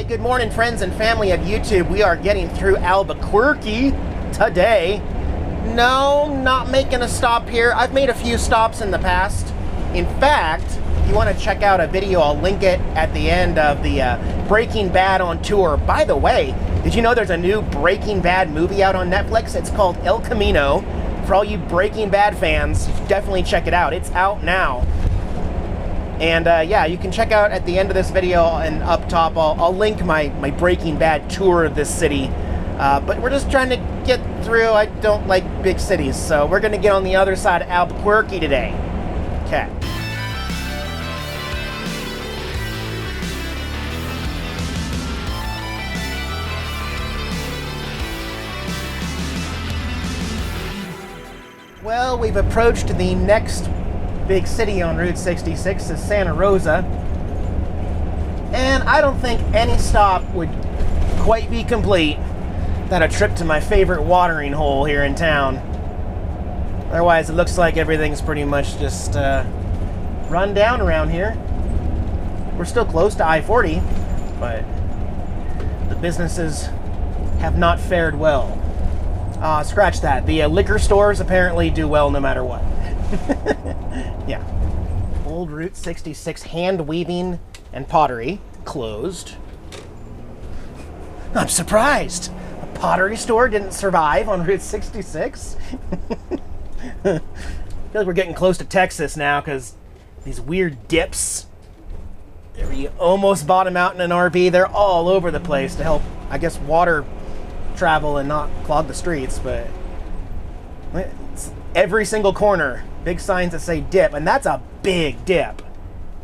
good morning, friends and family of YouTube. We are getting through Albuquerque today. No, not making a stop here. I've made a few stops in the past. In fact, if you want to check out a video, I'll link it at the end of the Breaking Bad on tour. By the way, did you know there's a new Breaking Bad movie out on Netflix? It's called El Camino. For all you Breaking Bad fans, definitely check it out. It's out now. And yeah, you can check out at the end of this video and up top, I'll link my Breaking Bad tour of this city. But we're just trying to get through. I don't like big cities, so we're going to get on the other side of Albuquerque today. Okay. Well, we've approached the next big city on Route 66 is Santa Rosa. And I don't think any stop would quite be complete without a trip to my favorite watering hole here in town. Otherwise, it looks like everything's pretty much just run down around here. We're still close to I-40, but the businesses have not fared well. Scratch that. The liquor stores apparently do well no matter what. Yeah. Old Route 66 hand weaving and pottery closed. I'm surprised. A pottery store didn't survive on Route 66. I feel like we're getting close to Texas now because these weird dips where you almost bottom out in an RV, they're all over the place to help, I guess, water travel and not clog the streets, but it's every single corner, big signs that say dip, and that's a big dip.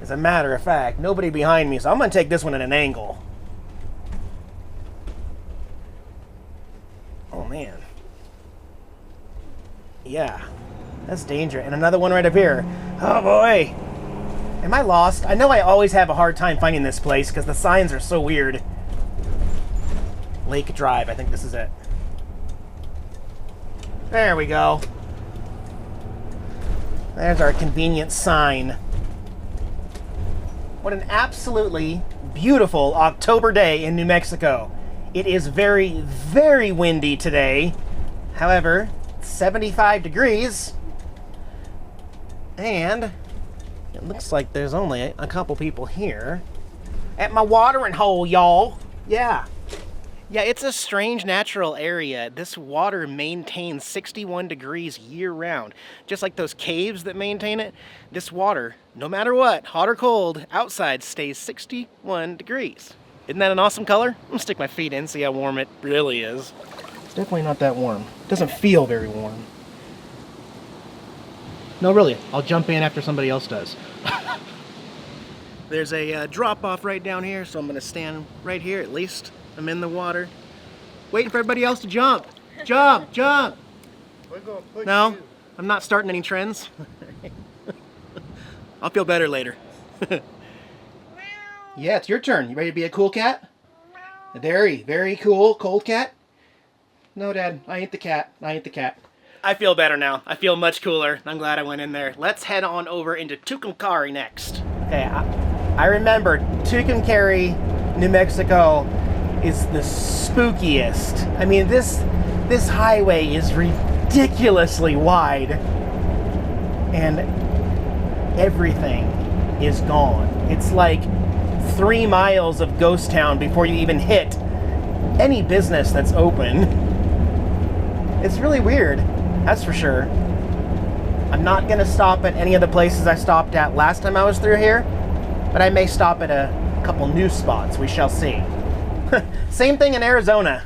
As a matter of fact, nobody behind me, so I'm going to take this one at an angle. Oh, man. Yeah, that's dangerous. And another one right up here. Oh, boy. Am I lost? I know I always have a hard time finding this place because the signs are so weird. Lake Drive, I think this is it. There we go. There's our convenience sign. What an absolutely beautiful October day in New Mexico. It is very, very windy today. However, 75 degrees. And it looks like there's only a couple people here at my watering hole, y'all. Yeah. Yeah, it's a strange natural area. This water maintains 61 degrees year-round. Just like those caves that maintain it, this water, no matter what, hot or cold, outside stays 61 degrees. Isn't that an awesome color? I'm gonna stick my feet in, see how warm it really is. It's definitely not that warm. It doesn't feel very warm. No, really, I'll jump in after somebody else does. There's a drop-off right down here, so I'm gonna stand right here at least. I'm in the water, waiting for everybody else to jump. Jump, jump. We're gonna push No, you. I'm not starting any trends. I'll feel better later. Yeah, it's your turn. You ready to be a cool cat? A very, very cool, cold cat? No, Dad, I ain't the cat. I ain't the cat. I feel better now. I feel much cooler. I'm glad I went in there. Let's head on over into Tucumcari next. Okay, I remember Tucumcari, New Mexico is the spookiest. I mean, this highway is ridiculously wide, and everything is gone. It's like 3 miles of ghost town before you even hit any business that's open. It's really weird, that's for sure. I'm not gonna stop at any of the places I stopped at last time I was through here, but I may stop at a couple new spots. We shall see. Same thing in Arizona.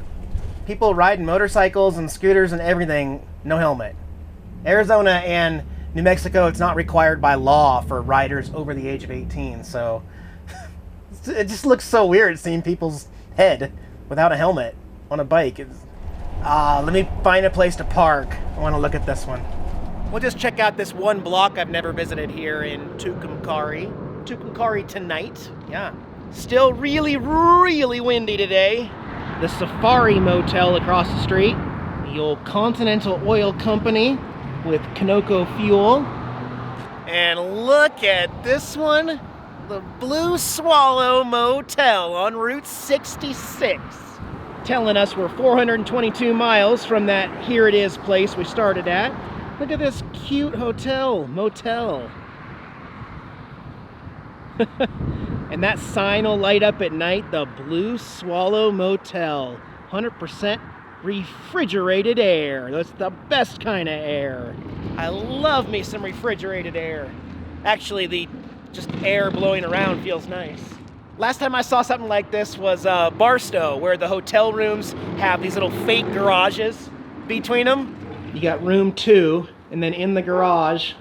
People riding motorcycles and scooters and everything, no helmet. Arizona and New Mexico, it's not required by law for riders over the age of 18, so it just looks so weird seeing people's head without a helmet on a bike. Let me find a place to park. I want to look at this one. We'll just check out this one block I've never visited here in Tucumcari. Tucumcari tonight, yeah. Still really, really windy today. The Safari Motel across the street. The old Continental Oil Company with Conoco fuel. And look at this one. The Blue Swallow Motel on Route 66. Telling us we're 422 miles from that Here It Is place we started at. Look at this cute motel. And that sign will light up at night, the Blue Swallow Motel. 100% refrigerated air. That's the best kind of air. I love me some refrigerated air. Actually, the just air blowing around feels nice. Last time I saw something like this was Barstow, where the hotel rooms have these little fake garages between them. You got room 2, and then in the garage,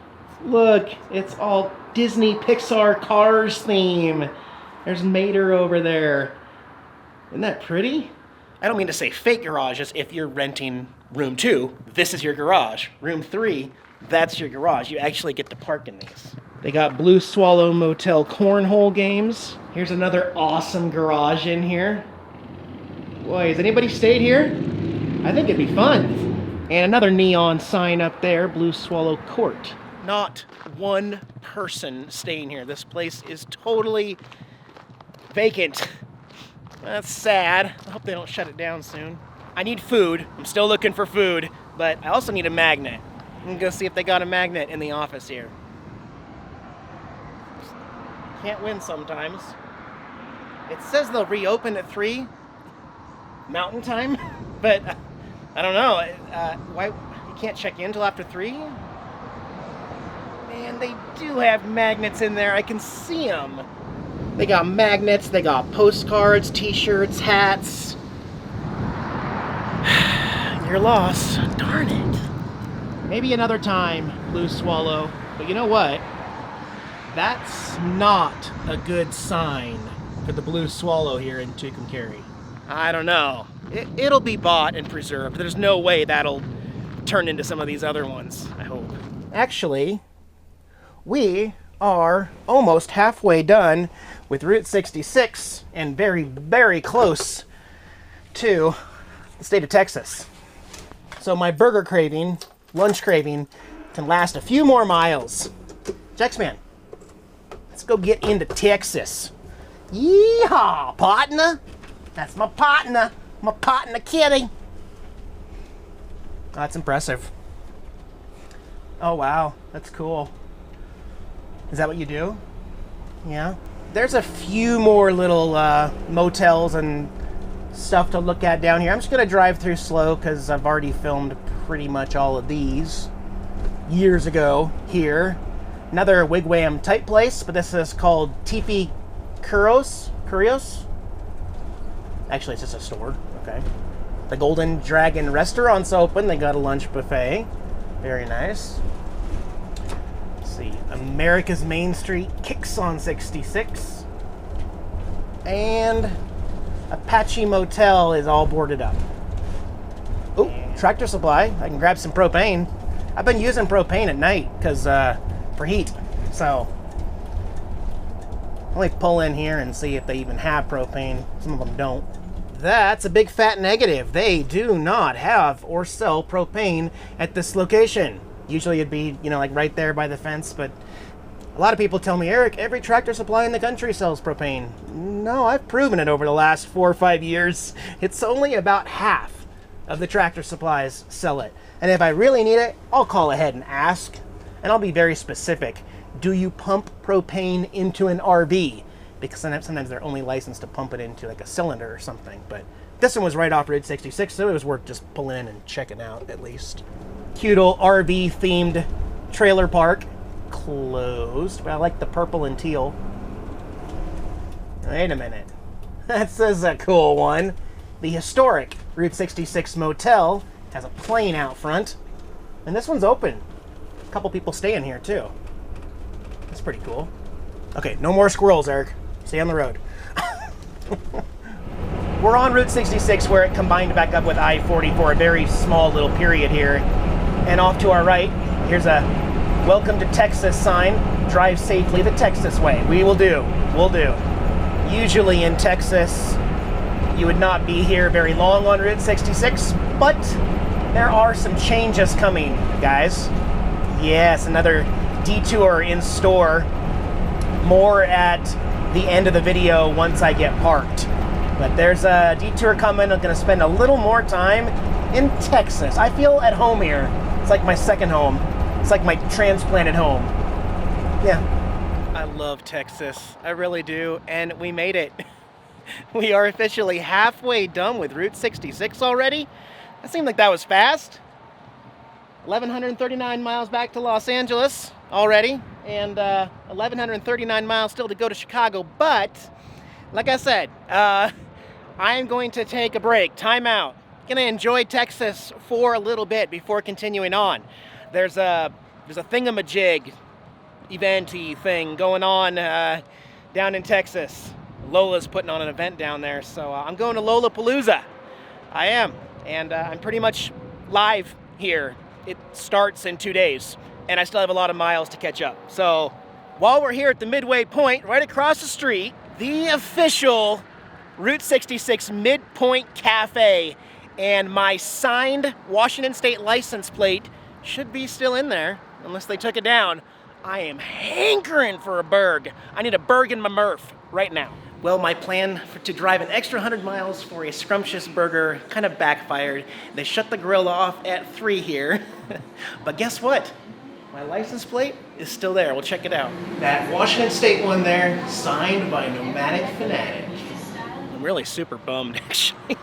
look, it's all Disney Pixar Cars theme. There's Mater over there. Isn't that pretty? I don't mean to say fake garages. If you're renting room 2, this is your garage. Room 3, that's your garage. You actually get to park in these. They got Blue Swallow Motel cornhole games. Here's another awesome garage in here. Boy, has anybody stayed here? I think it'd be fun. And another neon sign up there, Blue Swallow Court. Not one person staying here. This place is totally vacant. That's sad. I hope they don't shut it down soon. I need food. I'm still looking for food, but I also need a magnet. I'm gonna go see if they got a magnet in the office here. Can't win sometimes. It says they'll reopen at 3 Mountain Time, but I don't know. Why you can't check in until after 3? Man, they do have magnets in there. I can see them. They got magnets, they got postcards, t-shirts, hats. You're lost. Darn it. Maybe another time, Blue Swallow. But you know what? That's not a good sign for the Blue Swallow here in Tucumcari. I don't know. It'll be bought and preserved. There's no way that'll turn into some of these other ones, I hope. Actually, we are almost halfway done with Route 66 and very, very close to the state of Texas. So my burger craving, lunch craving, can last a few more miles. Jexman, let's go get into Texas. Yeehaw, partner. That's my partner kitty. Oh, that's impressive. Oh, wow, that's cool. Is that what you do? Yeah. There's a few more little motels and stuff to look at down here. I'm just gonna drive through slow because I've already filmed pretty much all of these years ago here. Another wigwam type place, but this is called Tipi Curios. Actually, it's just a store, okay. The Golden Dragon Restaurant's open. They got a lunch buffet. Very nice. Let's see, America's Main Street kicks on 66. And Apache Motel is all boarded up. Oh, Tractor Supply. I can grab some propane. I've been using propane at night because for heat. So let me pull in here and see if they even have propane. Some of them don't. That's a big fat negative. They do not have or sell propane at this location. Usually it'd be, you know, like right there by the fence, but a lot of people tell me, Eric, every Tractor Supply in the country sells propane. No, I've proven it over the last 4 or 5 years. It's only about half of the Tractor Supplies sell it. And if I really need it, I'll call ahead and ask. And I'll be very specific. Do you pump propane into an RV? Because sometimes they're only licensed to pump it into like a cylinder or something. But this one was right off Route 66, so it was worth just pulling in and checking out at least. Cute old RV themed trailer park. Closed, but I like the purple and teal. Wait a minute. This is a cool one. The historic Route 66 Motel has a plane out front. And this one's open. A couple people stay in here too. That's pretty cool. Okay, no more squirrels, Eric. Stay on the road. We're on Route 66 where it combined back up with I-40 for a very small little period here. And off to our right, here's a Welcome to Texas sign. Drive safely the Texas way. We will do. We'll do. Usually in Texas, you would not be here very long on Route 66, but there are some changes coming, guys. Yes, another detour in store. more at the end of the video once I get parked. But there's a detour coming. I'm gonna spend a little more time in Texas. I feel at home here. It's like my second home. It's like my transplanted home. Yeah. I love Texas. I really do. And we made it. We are officially halfway done with Route 66 already. That seemed like that was fast. 1,139 miles back to Los Angeles already, and 1,139 miles still to go to Chicago. But, like I said, I am going to take a break, time out. Gonna enjoy Texas for a little bit before continuing on. There's a thingamajig event-y thing going on down in Texas. Lola's putting on an event down there, so I'm going to Lollapalooza. I am, and I'm pretty much live here. It starts in 2 days, and I still have a lot of miles to catch up. So while we're here at the midway point, right across the street, the official Route 66 Midpoint Cafe, and my signed Washington State license plate should be still in there, unless they took it down. I am hankering for a burg. I need a burg in my Murph right now. Well, my plan to drive an extra 100 miles for a scrumptious burger kind of backfired. They shut the grill off at 3 here. But guess what? My license plate is still there. We'll check it out. That Washington State one there, signed by Nomadic Fanatic. I'm really super bummed, actually.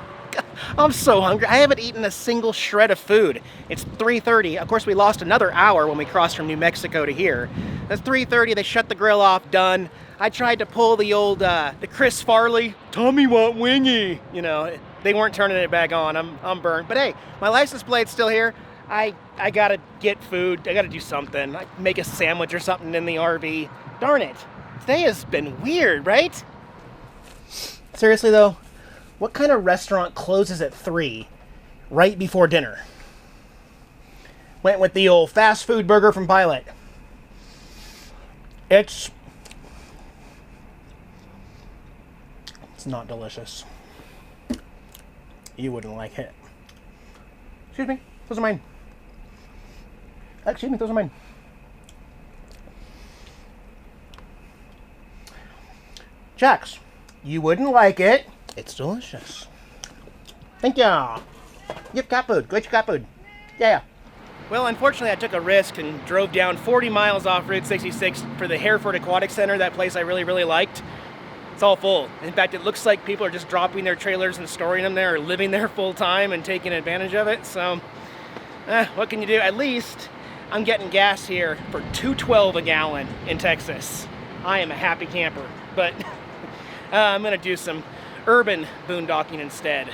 I'm so hungry. I haven't eaten a single shred of food. It's 3:30. Of course, we lost another hour when we crossed from New Mexico to here. That's 3:30. They shut the grill off. Done. I tried to pull the old, the Chris Farley, Tommy want wingy. You know, they weren't turning it back on. I'm burnt. But hey, my license plate's still here. I gotta get food. I gotta do something. I make a sandwich or something in the RV. Darn it. Today has been weird, right? Seriously though, what kind of restaurant closes at 3 right before dinner? Went with the old fast food burger from Pilot. It's not delicious. You wouldn't like it. Excuse me, those are mine. Excuse me, those are mine. Jax, you wouldn't like it. It's delicious. Thank you. You have cat food. Go eat your cat food. Yeah. Well, unfortunately, I took a risk and drove down 40 miles off Route 66 for the Hereford Aquatic Center, that place I really, really liked. It's all full. In fact, it looks like people are just dropping their trailers and storing them there, or living there full time and taking advantage of it. So, what can you do? At least I'm getting gas here for $2.12 a gallon in Texas. I am a happy camper, but I'm gonna do some urban boondocking instead.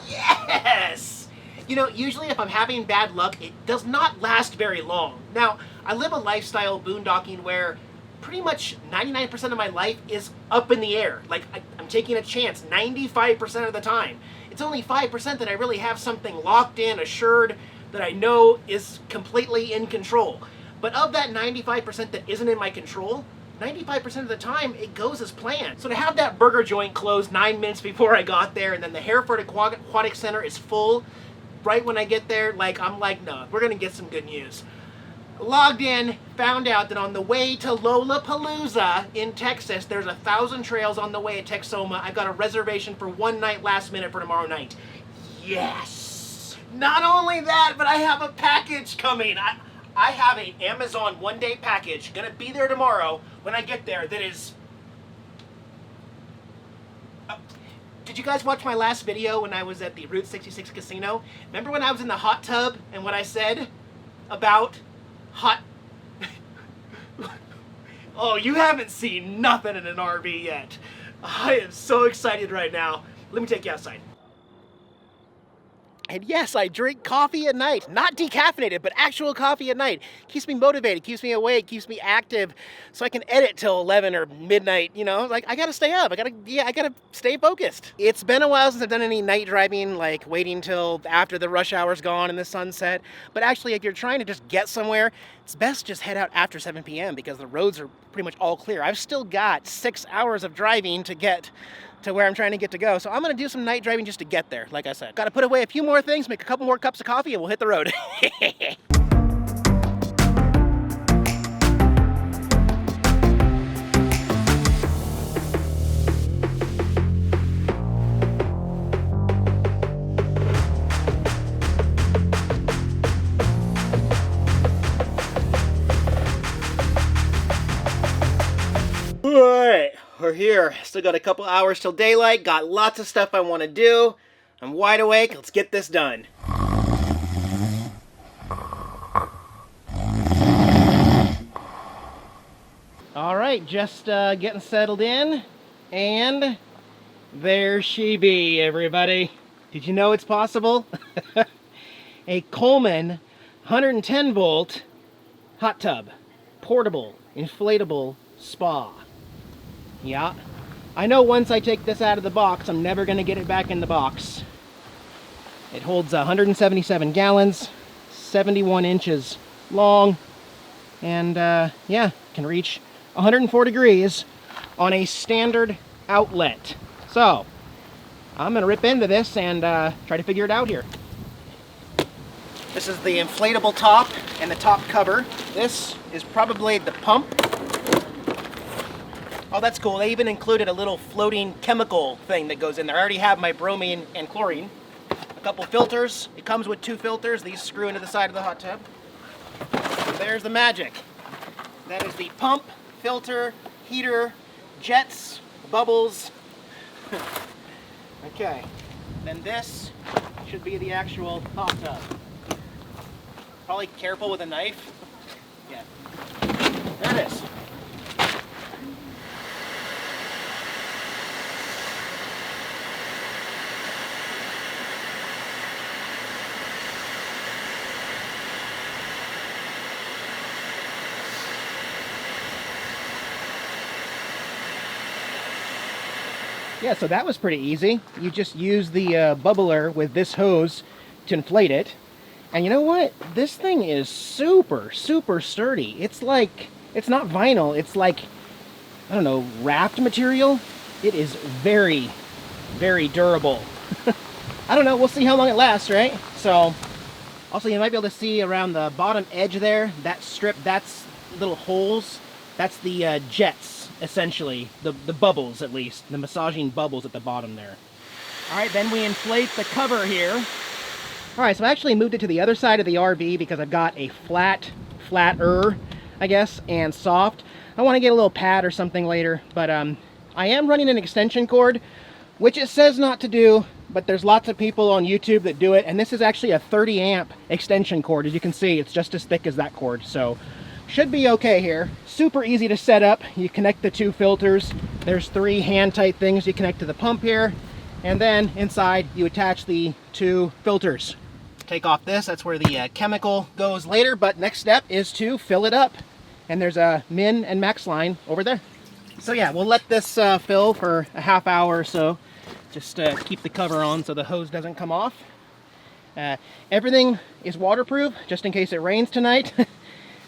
Yes! You know, usually if I'm having bad luck, it does not last very long. Now, I live a lifestyle boondocking where pretty much 99% of my life is up in the air. Like, I'm taking a chance 95% of the time. It's only 5% that I really have something locked in, assured, that I know is completely in control. But of that 95% that isn't in my control, 95% of the time, it goes as planned. So to have that burger joint close 9 minutes before I got there, and then the Hereford Aquatic Center is full right when I get there, I'm like, no, we're gonna get some good news. Logged in, found out that on the way to Lollapalooza in Texas, there's 1,000 trails on the way at Texoma. I've got a reservation for one night last minute for tomorrow night. Yes! Not only that, but I have a package coming. I have an Amazon one-day package gonna be there tomorrow when I get there that is... Did you guys watch my last video when I was at the Route 66 casino? Remember when I was in the hot tub and what I said about hot... Oh, you haven't seen nothing in an RV yet. I am so excited right now. Let me take you outside. And yes, I drink coffee at night. Not decaffeinated, but actual coffee at night. Keeps me motivated, keeps me awake, keeps me active, so I can edit till 11 or midnight, you know? Like, I gotta stay up. I gotta stay focused. It's been a while since I've done any night driving, like waiting till after the rush hour's gone and the sunset. But actually, if you're trying to just get somewhere, it's best just head out after 7 p.m. because the roads are pretty much all clear. I've still got 6 hours of driving to get to where I'm trying to get to go. So I'm gonna do some night driving just to get there, like I said. Gotta put away a few more things, make a couple more cups of coffee, and we'll hit the road. Alright, we're here. Still got a couple hours till daylight. Got lots of stuff I want to do. I'm wide awake. Let's get this done. Alright, just getting settled in. And there she be, everybody. Did you know it's possible? A Coleman 110 volt hot tub. Portable, inflatable spa. Yeah, I know once I take this out of the box, I'm never going to get it back in the box. It holds 177 gallons, 71 inches long, and yeah, can reach 104 degrees on a standard outlet. So, I'm going to rip into this and try to figure it out here. This is the inflatable top and the top cover. This is probably the pump. Oh, that's cool. They even included a little floating chemical thing that goes in there. I already have my bromine and chlorine. A couple filters. It comes with 2 filters. These screw into the side of the hot tub. So there's the magic. That is the pump, filter, heater, jets, bubbles. Okay. Then this should be the actual hot tub. Probably careful with a knife. Yeah. There it is. Yeah, so that was pretty easy. You just use the bubbler with this hose to inflate it. And you know what? This thing is super, super sturdy. It's like, it's not vinyl, it's like, I don't know, wrapped material. It is very, very durable. I don't know, we'll see how long it lasts, right? So, also you might be able to see around the bottom edge there, that strip, that's little holes. That's the jets, essentially. The bubbles, at least. The massaging bubbles at the bottom there. Alright, then we inflate the cover here. Alright, so I actually moved it to the other side of the RV because I've got a flatter, I guess, and soft. I want to get a little pad or something later, but I am running an extension cord, which it says not to do, but there's lots of people on YouTube that do it, and this is actually a 30 amp extension cord. As you can see, it's just as thick as that cord, so should be okay here. Super easy to set up. You connect the 2 filters. There's 3 hand-tight things you connect to the pump here, and then inside you attach the 2 filters. Take off this, that's where the chemical goes later, but next step is to fill it up. And there's a min and max line over there. So yeah, we'll let this fill for a half hour or so. Just keep the cover on so the hose doesn't come off. Everything is waterproof, just in case it rains tonight.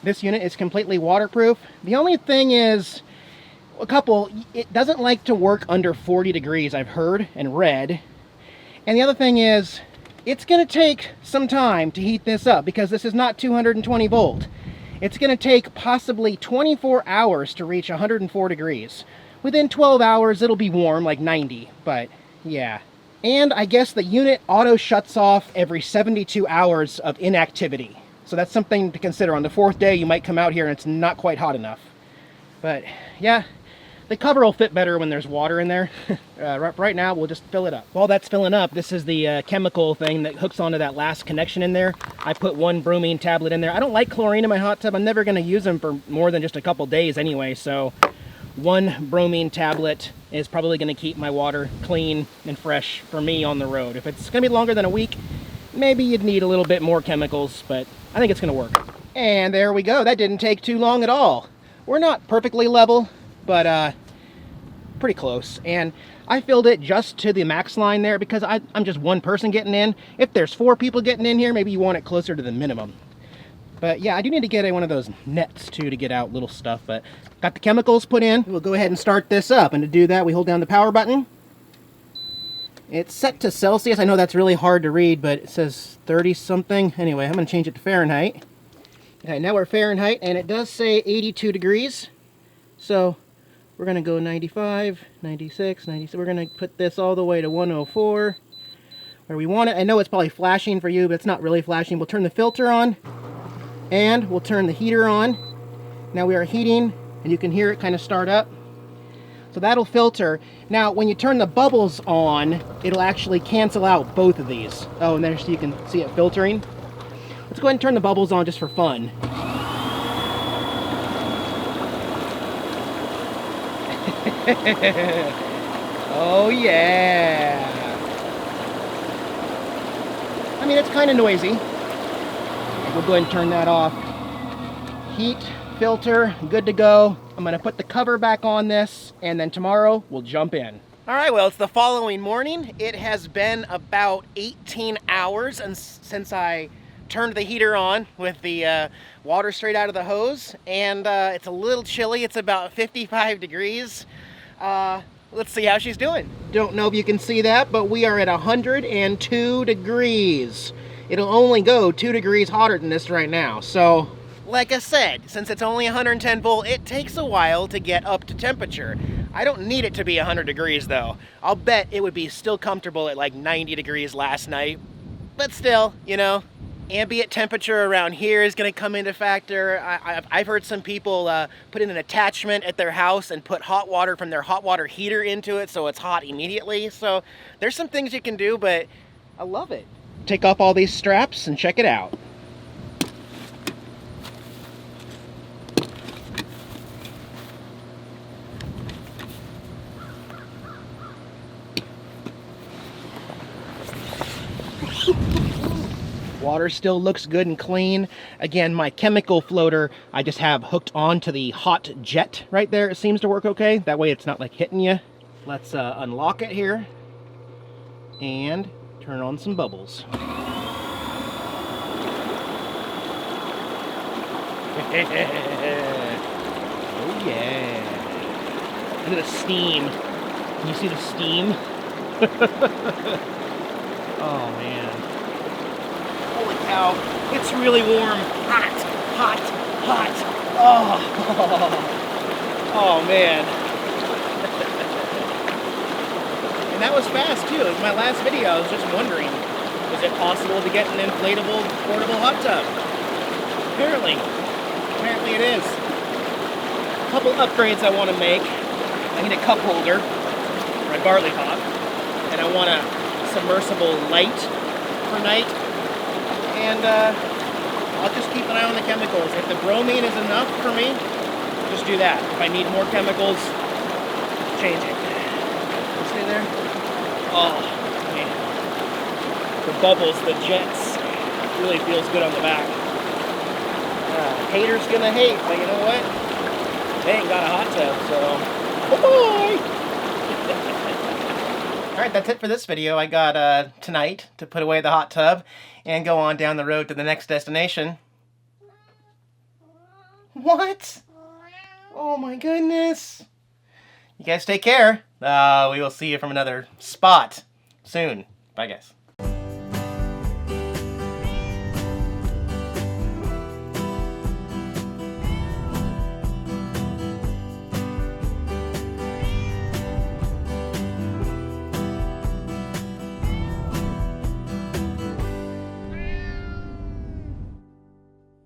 This unit is completely waterproof. The only thing is, it doesn't like to work under 40 degrees, I've heard and read. And the other thing is, it's going to take some time to heat this up because this is not 220 volt. It's going to take possibly 24 hours to reach 104 degrees. Within 12 hours, it'll be warm, like 90, but yeah. And I guess the unit auto shuts off every 72 hours of inactivity. So that's something to consider. On the 4th day, you might come out here and it's not quite hot enough. But yeah, the cover will fit better when there's water in there. Right now, we'll just fill it up. While that's filling up, this is the chemical thing that hooks onto that last connection in there. I put 1 bromine tablet in there. I don't like chlorine in my hot tub. I'm never going to use them for more than just a couple days anyway. So 1 bromine tablet is probably going to keep my water clean and fresh for me on the road. If it's going to be longer than a week, maybe you'd need a little bit more chemicals, but I think it's going to work. And there we go. That didn't take too long at all. We're not perfectly level, but pretty close. And I filled it just to the max line there because I'm just 1 person getting in. If there's 4 people getting in here, maybe you want it closer to the minimum. But yeah, I do need to get one of those nets too to get out little stuff, but got the chemicals put in. We'll go ahead and start this up. And to do that, we hold down the power button. It's set to Celsius. I know that's really hard to read, but it says 30 something. Anyway, I'm going to change it to Fahrenheit. Okay, now we're Fahrenheit, and it does say 82 degrees. So we're going to go 95, 96, 97. We're going to put this all the way to 104, where we want it. I know it's probably flashing for you, but it's not really flashing. We'll turn the filter on, and we'll turn the heater on. Now we are heating, and you can hear it kind of start up. So that'll filter. Now, when you turn the bubbles on, it'll actually cancel out both of these. Oh, and there you can see it filtering. Let's go ahead and turn the bubbles on just for fun. Oh yeah. I mean, it's kind of noisy. We'll go ahead and turn that off. Heat, filter, good to go. I'm gonna put the cover back on this, and then tomorrow we'll jump in. All right, well, it's the following morning. It has been about 18 hours since I turned the heater on with the water straight out of the hose, and it's a little chilly. It's about 55 degrees. Let's see how she's doing. Don't know if you can see that, but we are at 102 degrees. It'll only go 2 degrees hotter than this right now, so like I said, since it's only 110 volt, it takes a while to get up to temperature. I don't need it to be 100 degrees though. I'll bet it would be still comfortable at like 90 degrees last night. But still, you know, ambient temperature around here is gonna come into factor. I've heard some people put in an attachment at their house and put hot water from their hot water heater into it so it's hot immediately. So there's some things you can do, but I love it. Take off all these straps and check it out. Water still looks good and clean. Again, my chemical floater, I just have hooked onto the hot jet right there. It seems to work okay. That way it's not like hitting you. Let's unlock it here and turn on some bubbles. Oh yeah. Look at the steam. Can you see the steam? Oh man. Holy cow, it's really warm. Hot, hot, hot. Oh, oh man. And that was fast too. In my last video, I was just wondering, is it possible to get an inflatable portable hot tub? Apparently it is. A couple upgrades I want to make. I need a cup holder for a barley pop, and I want a submersible light for night. And I'll just keep an eye on the chemicals. If the bromine is enough for me, just do that. If I need more chemicals, change it. Stay there. Oh, man. The bubbles, the jets, really feels good on the back. Haters gonna hate, but you know what? They ain't got a hot tub, so bye-bye. All right, that's it for this video. I got tonight to put away the hot tub and go on down the road to the next destination. What? Oh my goodness. You guys take care. We will see you from another spot soon. Bye, guys.